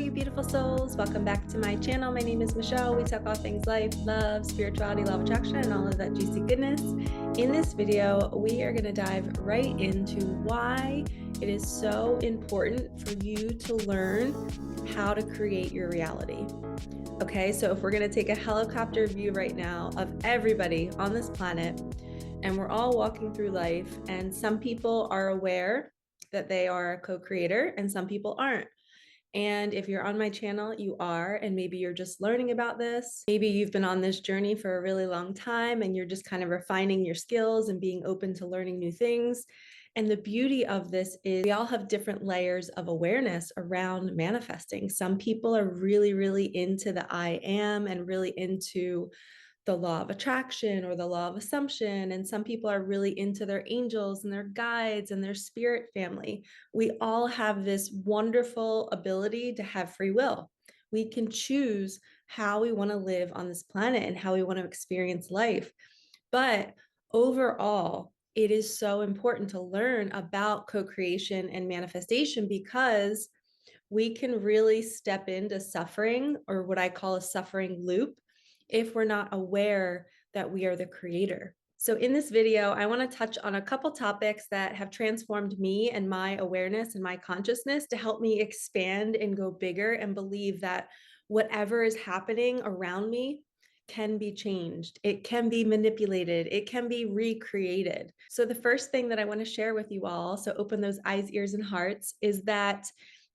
you beautiful souls. Welcome back to my channel. My name is Michelle. We talk all things life, love, spirituality, law of attraction, and all of that juicy goodness. In this video, we are going to dive right into why it is so important for you to learn how to create your reality. Okay, so if we're going to take a helicopter view right now of everybody on this planet, and we're all walking through life, and some people are aware that they are a co-creator and some people aren't. And if you're on my channel, you are, and maybe you're just learning about this. Maybe you've been on this journey for a really long time and you're just kind of refining your skills and being open to learning new things. And the beauty of this is we all have different layers of awareness around manifesting. Some people are really, really into the I am and really into the law of attraction or the law of assumption. And some people are really into their angels and their guides and their spirit family. We all have this wonderful ability to have free will. We can choose how we want to live on this planet and how we want to experience life. But overall, it is so important to learn about co-creation and manifestation because we can really step into suffering, or what I call a suffering loop, if we're not aware that we are the creator. So in this video, I want to touch on a couple topics that have transformed me and my awareness and my consciousness to help me expand and go bigger and believe that whatever is happening around me can be changed. It can be manipulated. It can be recreated. So the first thing that I want to share with you all, so open those eyes, ears, and hearts, is that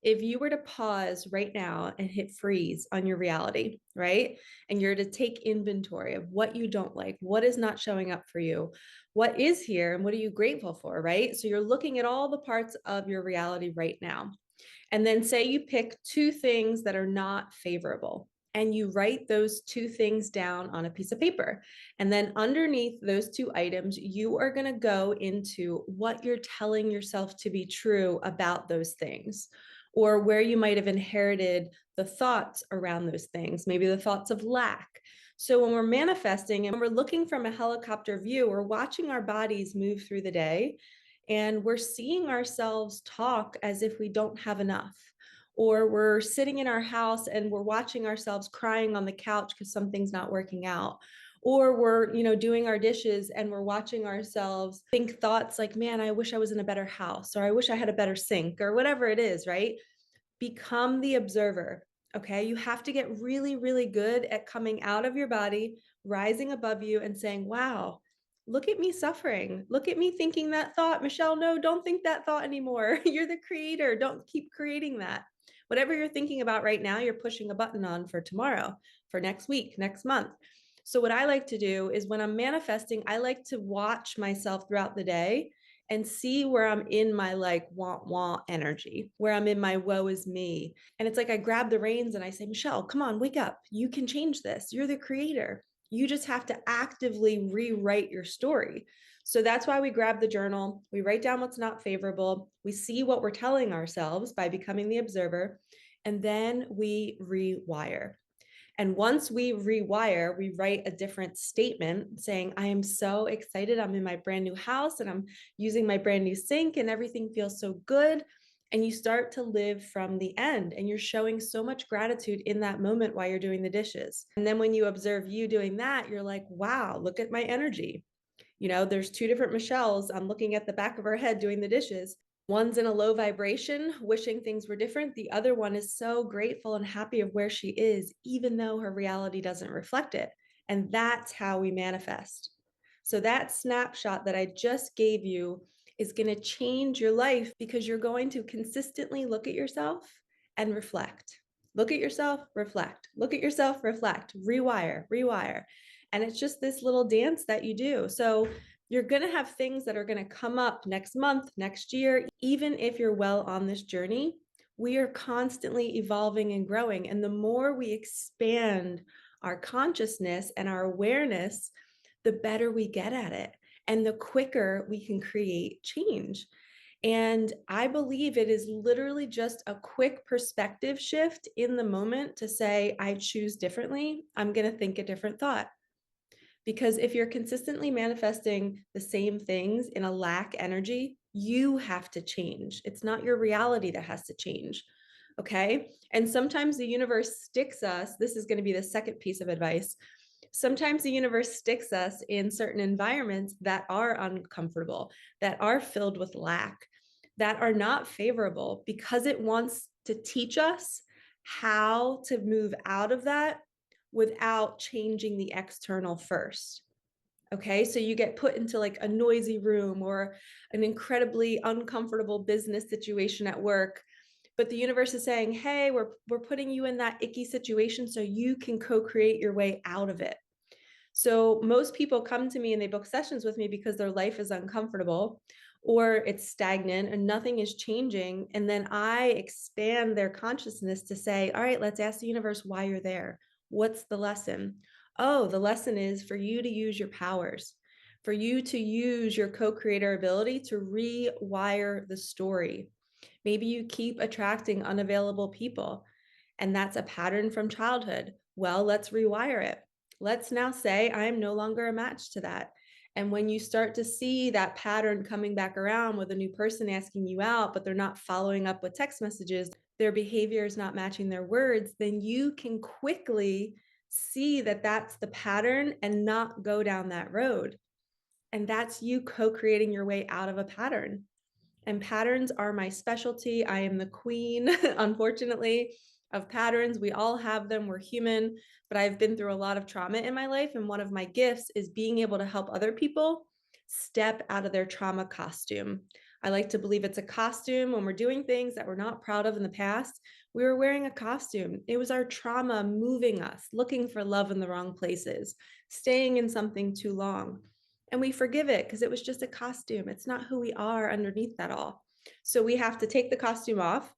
if you were to pause right now and hit freeze on your reality, right? And you're to take inventory of what you don't like, what is not showing up for you, what is here, and what are you grateful for, right? So you're looking at all the parts of your reality right now. And then say you pick two things that are not favorable, and you write those two things down on a piece of paper. And then underneath those two items, you are going to go into what you're telling yourself to be true about those things, or where you might have inherited the thoughts around those things, maybe the thoughts of lack. So when we're manifesting and we're looking from a helicopter view, we're watching our bodies move through the day, and we're seeing ourselves talk as if we don't have enough. Or we're sitting in our house and we're watching ourselves crying on the couch because something's not working out. Or we're, doing our dishes and we're watching ourselves think thoughts like, man, I wish I was in a better house, or I wish I had a better sink, or whatever it is, right? Become the observer. Okay. You have to get really, really good at coming out of your body, rising above you, and saying, wow, look at me suffering. Look at me thinking that thought. Michelle, no, don't think that thought anymore. You're the creator. Don't keep creating that. Whatever you're thinking about right now, you're pushing a button on for tomorrow, for next week, next month. So what I like to do is when I'm manifesting, I like to watch myself throughout the day and see where I'm in my like want energy, where I'm in my woe is me. And it's like I grab the reins and I say, Michelle, come on, wake up. You can change this. You're the creator. You just have to actively rewrite your story. So that's why we grab the journal. We write down what's not favorable. We see what we're telling ourselves by becoming the observer, and then we rewire. And once we rewire, we write a different statement saying, I am so excited. I'm in my brand new house and I'm using my brand new sink and everything feels so good. And you start to live from the end, and you're showing so much gratitude in that moment while you're doing the dishes. And then when you observe you doing that, you're like, wow, look at my energy. There's two different Michelles. I'm looking at the back of her head doing the dishes. One's in a low vibration, wishing things were different. The other one is so grateful and happy of where she is, even though her reality doesn't reflect it. And that's how we manifest. So that snapshot that I just gave you is going to change your life because you're going to consistently look at yourself and reflect. Look at yourself, reflect. Look at yourself, reflect. Rewire, rewire. And it's just this little dance that you do. So you're going to have things that are going to come up next month, next year, even if you're well on this journey. We are constantly evolving and growing. And the more we expand our consciousness and our awareness, the better we get at it and the quicker we can create change. And I believe it is literally just a quick perspective shift in the moment to say, I choose differently. I'm going to think a different thought. Because if you're consistently manifesting the same things in a lack energy, you have to change. It's not your reality that has to change. Okay. And sometimes the universe sticks us. This is going to be the second piece of advice. Sometimes the universe sticks us in certain environments that are uncomfortable, that are filled with lack, that are not favorable because it wants to teach us how to move out of that without changing the external first. Okay, so you get put into like a noisy room or an incredibly uncomfortable business situation at work, but the universe is saying, hey, we're putting you in that icky situation so you can co-create your way out of it. So most people come to me and they book sessions with me because their life is uncomfortable or it's stagnant and nothing is changing. And then I expand their consciousness to say, all right, let's ask the universe why you're there. What's the lesson? Oh, the lesson is for you to use your powers, for you to use your co-creator ability to rewire the story. Maybe you keep attracting unavailable people, and that's a pattern from childhood. Well, let's rewire it. Let's now say, I am no longer a match to that. And when you start to see that pattern coming back around with a new person asking you out, but they're not following up with text messages, their behavior is not matching their words, then you can quickly see that that's the pattern and not go down that road. And that's you co-creating your way out of a pattern. And patterns are my specialty. I am the queen, unfortunately, of patterns. We all have them. We're human, but I've been through a lot of trauma in my life. And one of my gifts is being able to help other people step out of their trauma costume. I like to believe it's a costume when we're doing things that we're not proud of in the past. We were wearing a costume. It was our trauma moving us, looking for love in the wrong places, staying in something too long. And we forgive it because it was just a costume. It's not who we are underneath that all. So we have to take the costume off.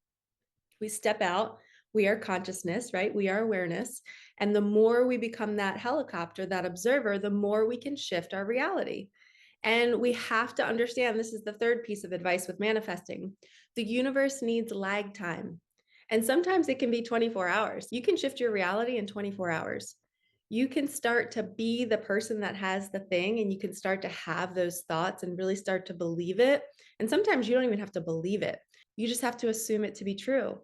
We step out. We are consciousness, right? We are awareness. And the more we become that helicopter, that observer, the more we can shift our reality. And we have to understand, this is the third piece of advice with manifesting. The universe needs lag time. And sometimes it can be 24 hours. You can shift your reality in 24 hours. You can start to be the person that has the thing, and you can start to have those thoughts and really start to believe it. And sometimes you don't even have to believe it. You just have to assume it to be true.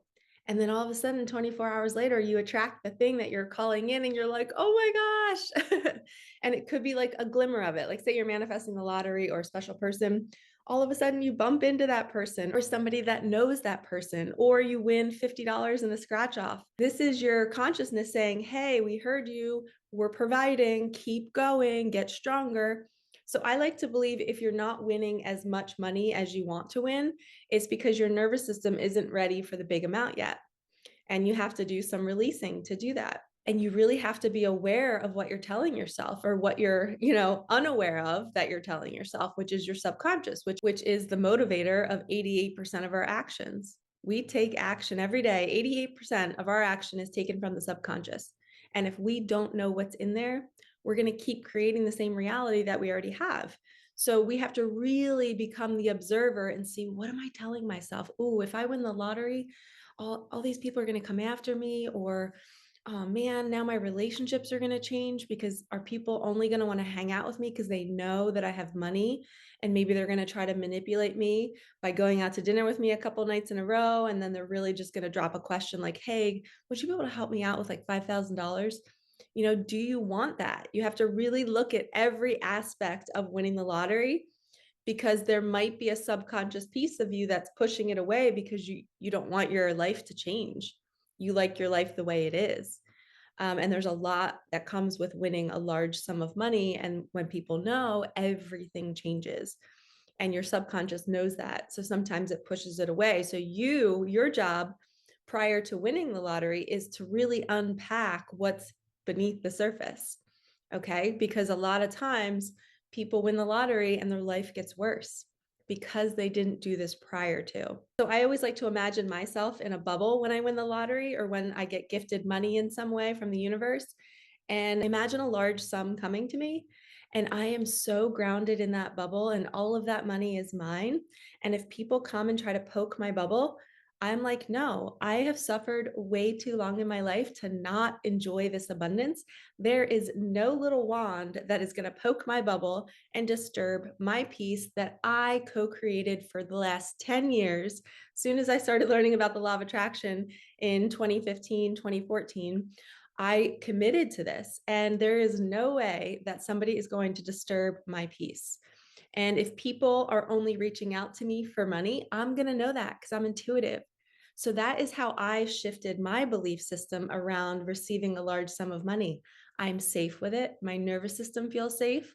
And then all of a sudden, 24 hours later, you attract the thing that you're calling in and you're like, oh my gosh. And it could be like a glimmer of it. Like, say you're manifesting the lottery or a special person. All of a sudden, you bump into that person or somebody that knows that person, or you win $50 in the scratch off. This is your consciousness saying, hey, we heard you. We're providing. Keep going. Get stronger. So I like to believe if you're not winning as much money as you want to win, it's because your nervous system isn't ready for the big amount yet. And you have to do some releasing to do that. And you really have to be aware of what you're telling yourself, or what you're, unaware of that you're telling yourself, which is your subconscious, which is the motivator of 88% of our actions. We take action every day. 88% of our action is taken from the subconscious. And if we don't know what's in there, we're going to keep creating the same reality that we already have. So we have to really become the observer and see, what am I telling myself? Oh, if I win the lottery, all these people are going to come after me, or oh man, now my relationships are going to change because are people only going to want to hang out with me because they know that I have money, and maybe they're going to try to manipulate me by going out to dinner with me a couple nights in a row, and then they're really just going to drop a question like, hey, would you be able to help me out with like $5,000? Do you want that? You have to really look at every aspect of winning the lottery, because there might be a subconscious piece of you that's pushing it away because you don't want your life to change. You like your life the way it is. And there's a lot that comes with winning a large sum of money. And when people know, everything changes. And your subconscious knows that. So sometimes it pushes it away. So your job prior to winning the lottery is to really unpack what's beneath the surface. Okay. Because a lot of times people win the lottery and their life gets worse because they didn't do this prior to. So I always like to imagine myself in a bubble when I win the lottery, or when I get gifted money in some way from the universe, and imagine a large sum coming to me. And I am so grounded in that bubble, and all of that money is mine. And if people come and try to poke my bubble, I'm like, no, I have suffered way too long in my life to not enjoy this abundance. There is no little wand that is going to poke my bubble and disturb my peace that I co-created for the last 10 years. As soon as I started learning about the law of attraction in 2015, 2014, I committed to this, and there is no way that somebody is going to disturb my peace. And if people are only reaching out to me for money, I'm going to know that because I'm intuitive. So that is how I shifted my belief system around receiving a large sum of money. I'm safe with it. My nervous system feels safe.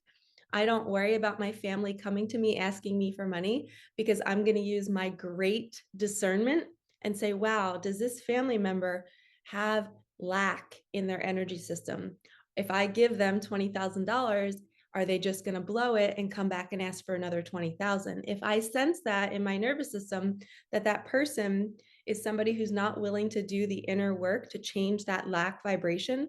I don't worry about my family coming to me asking me for money because I'm going to use my great discernment and say, wow, does this family member have lack in their energy system? If I give them $20,000, are they just going to blow it and come back and ask for another 20,000? If I sense that in my nervous system, that person is somebody who's not willing to do the inner work to change that lack vibration,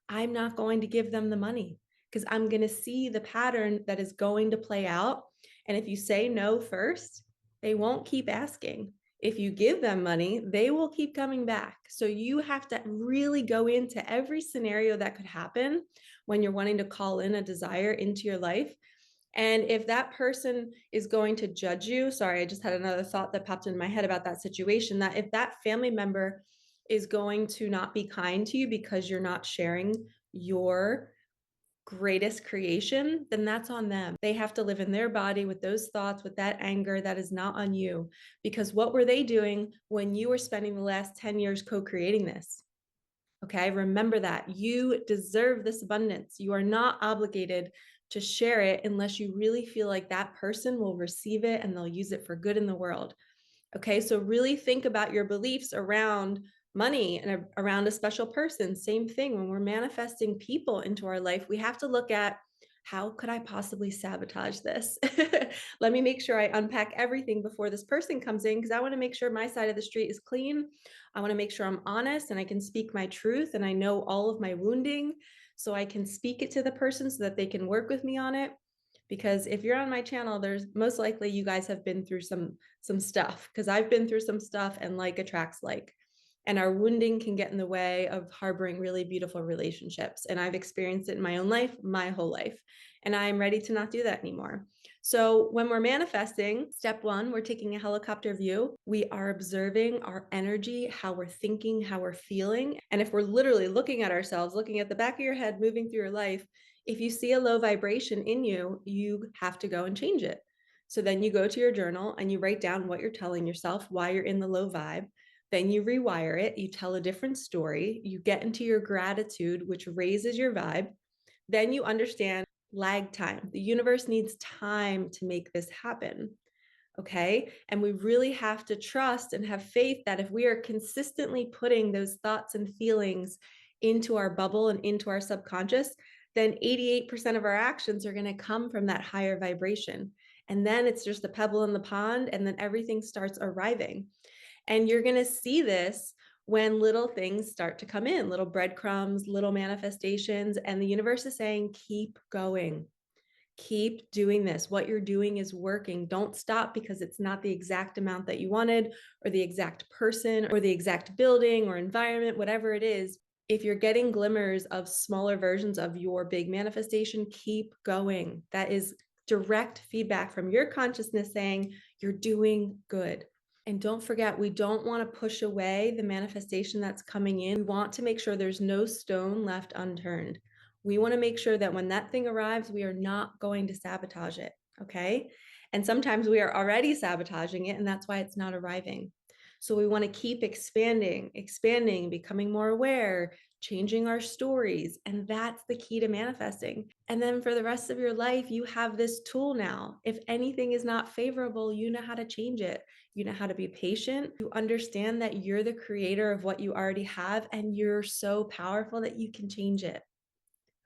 I'm not going to give them the money because I'm going to see the pattern that is going to play out. And if you say no first, they won't keep asking. If you give them money, they will keep coming back. So you have to really go into every scenario that could happen when you're wanting to call in a desire into your life. And if that person is going to judge you, sorry, I just had another thought that popped in my head about that situation, that if that family member is going to not be kind to you because you're not sharing your greatest creation, then that's on them. They have to live in their body with those thoughts, with that anger. That is not on you. Because what were they doing when you were spending the last 10 years co-creating this? Okay, remember that. You deserve this abundance. You are not obligated to share it unless you really feel like that person will receive it and they'll use it for good in the world. Okay, so really think about your beliefs around money and around a special person. Same thing when we're manifesting people into our life, we have to look at, how could I possibly sabotage this? Let me make sure I unpack everything before this person comes in, because I want to make sure my side of the street is clean. I want to make sure I'm honest and I can speak my truth and I know all of my wounding so I can speak it to the person so that they can work with me on it. Because if you're on my channel, there's most likely you guys have been through some stuff, because I've been through some stuff, and like attracts like. And our wounding can get in the way of harboring really beautiful relationships. And I've experienced it in my own life, my whole life. And I'm ready to not do that anymore. So when we're manifesting, step one, we're taking a helicopter view. We are observing our energy, how we're thinking, how we're feeling. And if we're literally looking at ourselves, looking at the back of your head, moving through your life, if you see a low vibration in you, you have to go and change it. So then you go to your journal and you write down what you're telling yourself, why you're in the low vibe. Then you rewire it, you tell a different story, you get into your gratitude, which raises your vibe. Then you understand lag time. The universe needs time to make this happen. Okay. And we really have to trust and have faith that if we are consistently putting those thoughts and feelings into our bubble and into our subconscious, then 88% of our actions are going to come from that higher vibration. And then it's just a pebble in the pond, and then everything starts arriving. And you're going to see this when little things start to come in, little breadcrumbs, little manifestations, and the universe is saying, keep going. Keep doing this. What you're doing is working. Don't stop because it's not the exact amount that you wanted, or the exact person, or the exact building or environment, whatever it is. If you're getting glimmers of smaller versions of your big manifestation, keep going. That is direct feedback from your consciousness saying you're doing good. And don't forget, we don't want to push away the manifestation that's coming in. We want to make sure there's no stone left unturned. We want to make sure that when that thing arrives, we are not going to sabotage it. Okay. And sometimes we are already sabotaging it, and that's why it's not arriving. So we want to keep expanding, becoming more aware, changing our stories. And that's the key to manifesting. And then for the rest of your life, you have this tool now. If anything is not favorable, you know how to change it. You know how to be patient. You understand that you're the creator of what you already have, and you're so powerful that you can change it.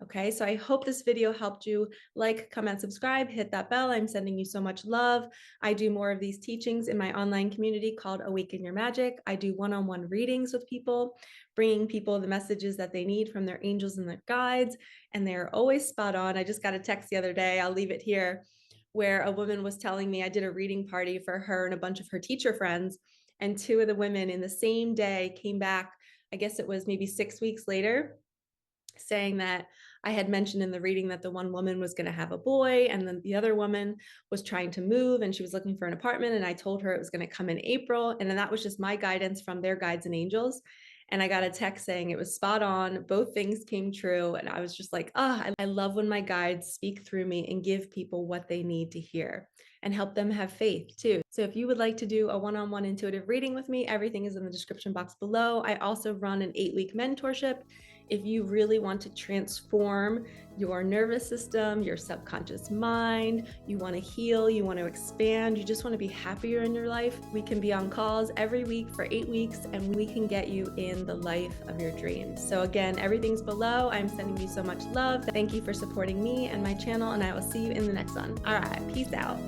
Okay, so I hope this video helped you. Like, comment, subscribe, hit that bell. I'm sending you so much love. I do more of these teachings in my online community called Awaken Your Magic. I do one-on-one readings with people, bringing people the messages that they need from their angels and their guides, and they're always spot on. I just got a text the other day, I'll leave it here, where a woman was telling me, I did a reading party for her and a bunch of her teacher friends, And two of the women in the same day came back, I guess it was maybe 6 weeks later, saying that I had mentioned in the reading that the one woman was going to have a boy, and then the other woman was trying to move and she was looking for an apartment. And I told her it was going to come in April. And then that was just my guidance from their guides and angels. And I got a text saying it was spot on. Both things came true. And I was just like, I love when my guides speak through me and give people what they need to hear and help them have faith too. So if you would like to do a one-on-one intuitive reading with me, everything is in the description box below. I also run an 8-week mentorship. If you really want to transform your nervous system, your subconscious mind, you want to heal, you want to expand, you just want to be happier in your life, we can be on calls every week for 8 weeks and we can get you in the life of your dreams. So again, everything's below. I'm sending you so much love. Thank you for supporting me and my channel, and I will see you in the next one. All right, peace out.